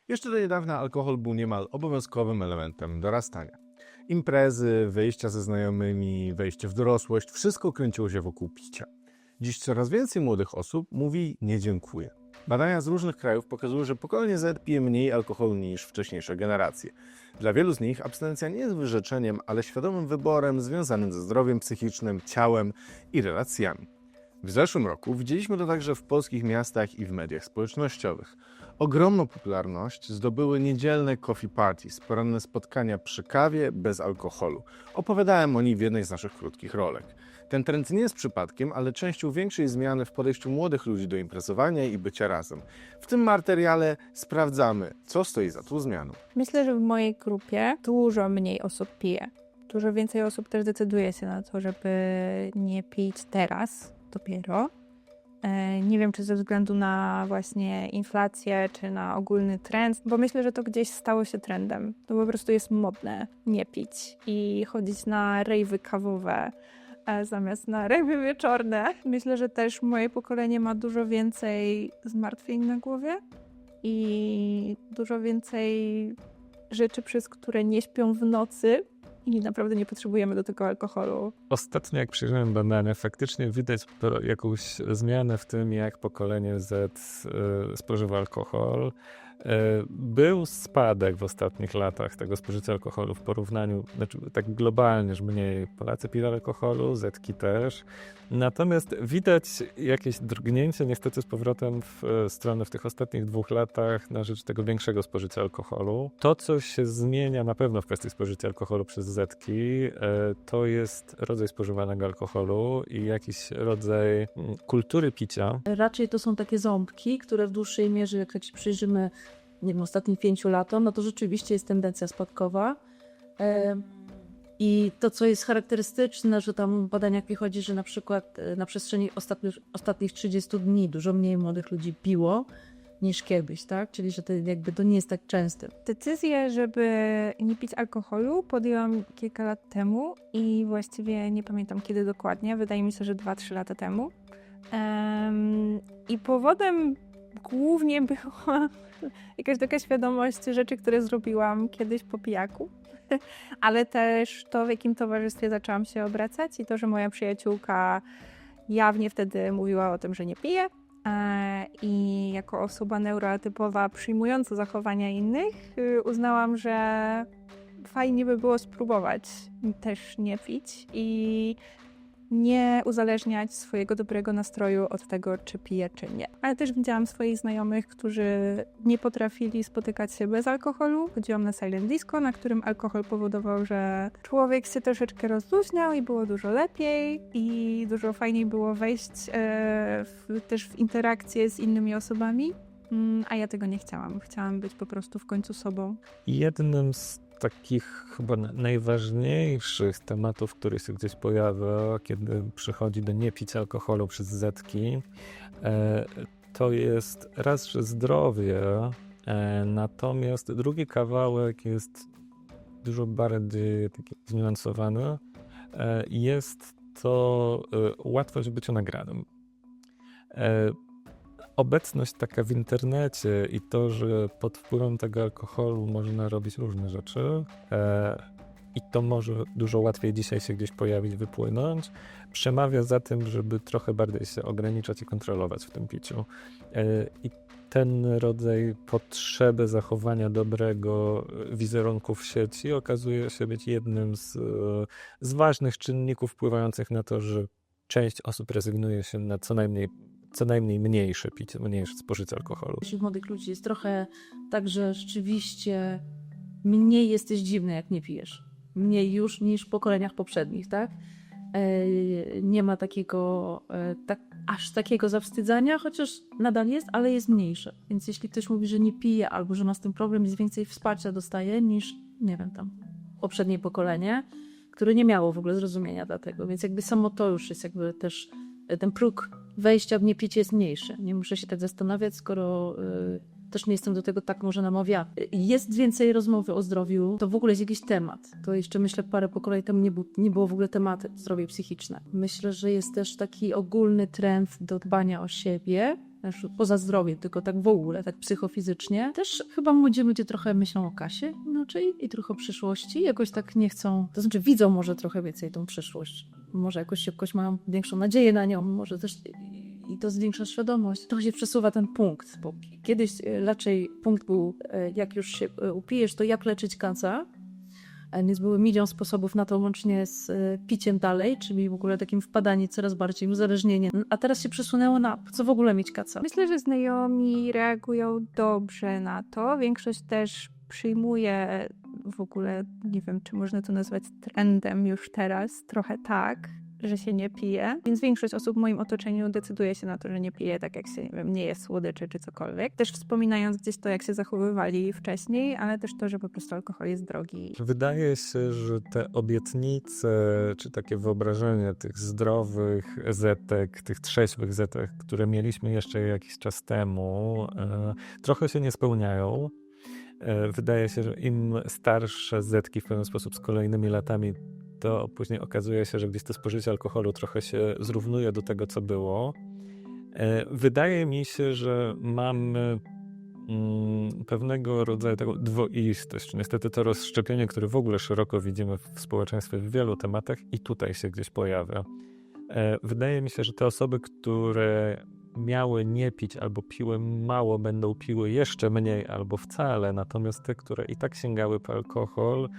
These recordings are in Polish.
Jeszcze do niedawna alkohol był niemal obowiązkowym elementem dorastania. Imprezy, wyjścia ze znajomymi, wejście w dorosłość, wszystko kręciło się wokół picia. Dziś coraz więcej młodych osób mówi nie dziękuję. Badania z różnych krajów pokazują, że pokolenie Z pije mniej alkoholu niż wcześniejsze generacje. Dla wielu z nich abstynencja nie jest wyrzeczeniem, ale świadomym wyborem związanym ze zdrowiem psychicznym, ciałem i relacjami. W zeszłym roku widzieliśmy to także w polskich miastach i w mediach społecznościowych. Ogromną popularność zdobyły niedzielne coffee parties, poranne spotkania przy kawie bez alkoholu. Opowiadałem o nich w jednej z naszych krótkich rolek. Ten trend nie jest przypadkiem, ale częścią większej zmiany w podejściu młodych ludzi do imprezowania i bycia razem. W tym materiale sprawdzamy, co stoi za tą zmianą. Myślę, że w mojej grupie dużo mniej osób pije. Dużo więcej osób też decyduje się na to, żeby nie pić teraz dopiero. Nie wiem, czy ze względu na właśnie inflację, czy na ogólny trend, bo myślę, że to gdzieś stało się trendem. To po prostu jest modne nie pić i chodzić na rejwy kawowe zamiast na rejwy wieczorne. Myślę, że też moje pokolenie ma dużo więcej zmartwień na głowie i dużo więcej rzeczy, przez które nie śpią w nocy i naprawdę nie potrzebujemy do tego alkoholu. Ostatnio jak przyjrzałem badania, faktycznie widać jakąś zmianę w tym, jak pokolenie Z spożywa alkohol. Był spadek w ostatnich latach tego spożycia alkoholu w porównaniu, znaczy tak globalnie, że mniej Polacy pili alkoholu, Zetki też. Natomiast widać jakieś drgnięcie niestety z powrotem w stronę w tych ostatnich 2 latach na rzecz tego większego spożycia alkoholu. To, co się zmienia na pewno w kwestii spożycia alkoholu przez Zetki, to jest rodzaj spożywanego alkoholu i jakiś rodzaj kultury picia. Raczej to są takie ząbki, które w dłuższej mierze, jak się przyjrzymy, nie wiem, ostatnim 5 latom, no to rzeczywiście jest tendencja spadkowa. I to, co jest charakterystyczne, że tam w badaniach wychodzi, że na przykład na przestrzeni ostatnich 30 dni dużo mniej młodych ludzi piło niż kiedyś, tak? Czyli, że to jakby to nie jest tak częste. Decyzję, żeby nie pić alkoholu podjęłam kilka lat temu i właściwie nie pamiętam kiedy dokładnie, wydaje mi się, że 2-3 lata temu. I powodem głównie była jakaś taka świadomość rzeczy, które zrobiłam kiedyś po pijaku, ale też to, w jakim towarzystwie zaczęłam się obracać i to, że moja przyjaciółka jawnie wtedy mówiła o tym, że nie pije i jako osoba neurotypowa przyjmująca zachowania innych uznałam, że fajnie by było spróbować też nie pić i nie uzależniać swojego dobrego nastroju od tego, czy piję, czy nie. Ale też widziałam swoich znajomych, którzy nie potrafili spotykać się bez alkoholu. Chodziłam na silent disco, na którym alkohol powodował, że człowiek się troszeczkę rozluźniał i było dużo lepiej i dużo fajniej było wejść też w interakcję z innymi osobami. A ja tego nie chciałam. Chciałam być po prostu w końcu sobą. Jednym z takich chyba najważniejszych tematów, który się gdzieś pojawia, kiedy przychodzi do niepicia alkoholu przez Zetki, to jest raz, że zdrowie, natomiast drugi kawałek jest dużo bardziej taki zniuansowany. Jest to łatwość bycia nagranym. Obecność taka w internecie i to, że pod wpływem tego alkoholu można robić różne rzeczy i to może dużo łatwiej dzisiaj się gdzieś pojawić, wypłynąć, przemawia za tym, żeby trochę bardziej się ograniczać i kontrolować w tym piciu. I ten rodzaj potrzeby zachowania dobrego wizerunku w sieci okazuje się być jednym z ważnych czynników wpływających na to, że część osób rezygnuje się na co najmniej mniejsze picie, mniejsze spożycie alkoholu. Wśród młodych ludzi jest trochę tak, że rzeczywiście mniej jesteś dziwny, jak nie pijesz. Mniej już niż w pokoleniach poprzednich, tak? Nie ma takiego, aż takiego zawstydzania, chociaż nadal jest, ale jest mniejsze. Więc jeśli ktoś mówi, że nie pije albo że ma z tym problem, jest więcej wsparcia dostaje niż, nie wiem, tam poprzednie pokolenie, które nie miało w ogóle zrozumienia dla tego. Więc jakby samo to już jest jakby też ten próg wejścia w niepicie jest mniejszy. Nie muszę się tak zastanawiać, skoro też nie jestem do tego tak może namawiana. Jest więcej rozmowy o zdrowiu, to w ogóle jest jakiś temat. To jeszcze myślę parę pokoleń temu nie było w ogóle tematu zdrowie psychiczne. Myślę, że jest też taki ogólny trend do dbania o siebie Znaczy, poza zdrowiem, tylko tak w ogóle, tak psychofizycznie. Też chyba młodzi ludzie trochę myślą o kasie inaczej i trochę o przyszłości. Jakoś tak nie chcą, to znaczy widzą może trochę więcej tą przyszłość. Może jakoś mają większą nadzieję na nią, może też i to zwiększa świadomość. Trochę się przesuwa ten punkt, bo kiedyś raczej punkt był, jak już się upijesz, to jak leczyć kaca. Więc były milion sposobów na to, łącznie z piciem dalej, czyli w ogóle takim wpadanie coraz bardziej uzależnienie. A teraz się przesunęło na co w ogóle mieć kaca. Myślę, że znajomi reagują dobrze na to. Większość też przyjmuje w ogóle, nie wiem, czy można to nazwać trendem już teraz, trochę tak, że się nie pije. Więc większość osób w moim otoczeniu decyduje się na to, że nie pije, tak jak się, nie wiem, nie je słodyczy czy cokolwiek. Też wspominając gdzieś to, jak się zachowywali wcześniej, ale też to, że po prostu alkohol jest drogi. Wydaje się, że te obietnice, czy takie wyobrażenie tych zdrowych zetek, tych trzeźwych zetek, które mieliśmy jeszcze jakiś czas temu, trochę się nie spełniają. Wydaje się, że im starsze zetki w pewien sposób z kolejnymi latami, to później okazuje się, że gdzieś to spożycie alkoholu trochę się zrównuje do tego, co było. Wydaje mi się, że mamy pewnego rodzaju taką dwoistość. Niestety to rozszczepienie, które w ogóle szeroko widzimy w społeczeństwie w wielu tematach i tutaj się gdzieś pojawia. Wydaje mi się, że te osoby, które miały nie pić albo piły mało, będą piły jeszcze mniej albo wcale, natomiast te, które i tak sięgały po alkohol,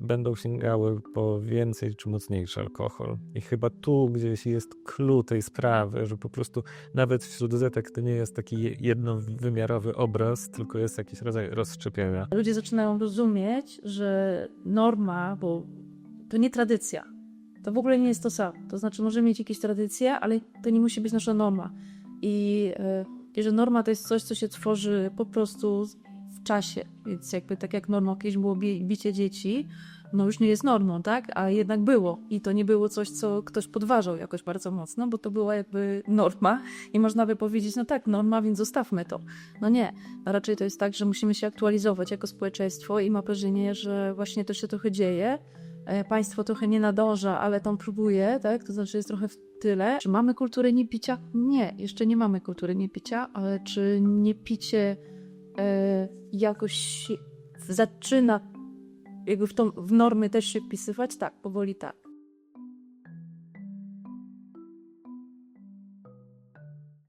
będą sięgały po więcej czy mocniejszy alkohol. I chyba tu gdzieś jest clue tej sprawy, że po prostu nawet wśród zetek to nie jest taki jednowymiarowy obraz, tylko jest jakiś rodzaj rozszczepienia. Ludzie zaczynają rozumieć, że norma, bo to nie tradycja. To w ogóle nie jest to samo. To znaczy możemy mieć jakieś tradycje, ale to nie musi być nasza norma. I że norma to jest coś, co się tworzy po prostu w czasie. Więc jakby tak jak normą kiedyś było bicie dzieci, no już nie jest normą, tak? A jednak było. I to nie było coś, co ktoś podważał jakoś bardzo mocno, bo to była jakby norma i można by powiedzieć, no tak, norma, więc zostawmy to. No nie. A raczej to jest tak, że musimy się aktualizować jako społeczeństwo i mam wrażenie, że właśnie to się trochę dzieje. Państwo trochę nie nadąża, ale tam próbuje, tak? To znaczy jest trochę w tyle. Czy mamy kulturę niepicia? Nie, jeszcze nie mamy kultury niepicia, ale czy niepicie jakoś zaczyna jakby w normy też się wpisywać? Tak, powoli tak.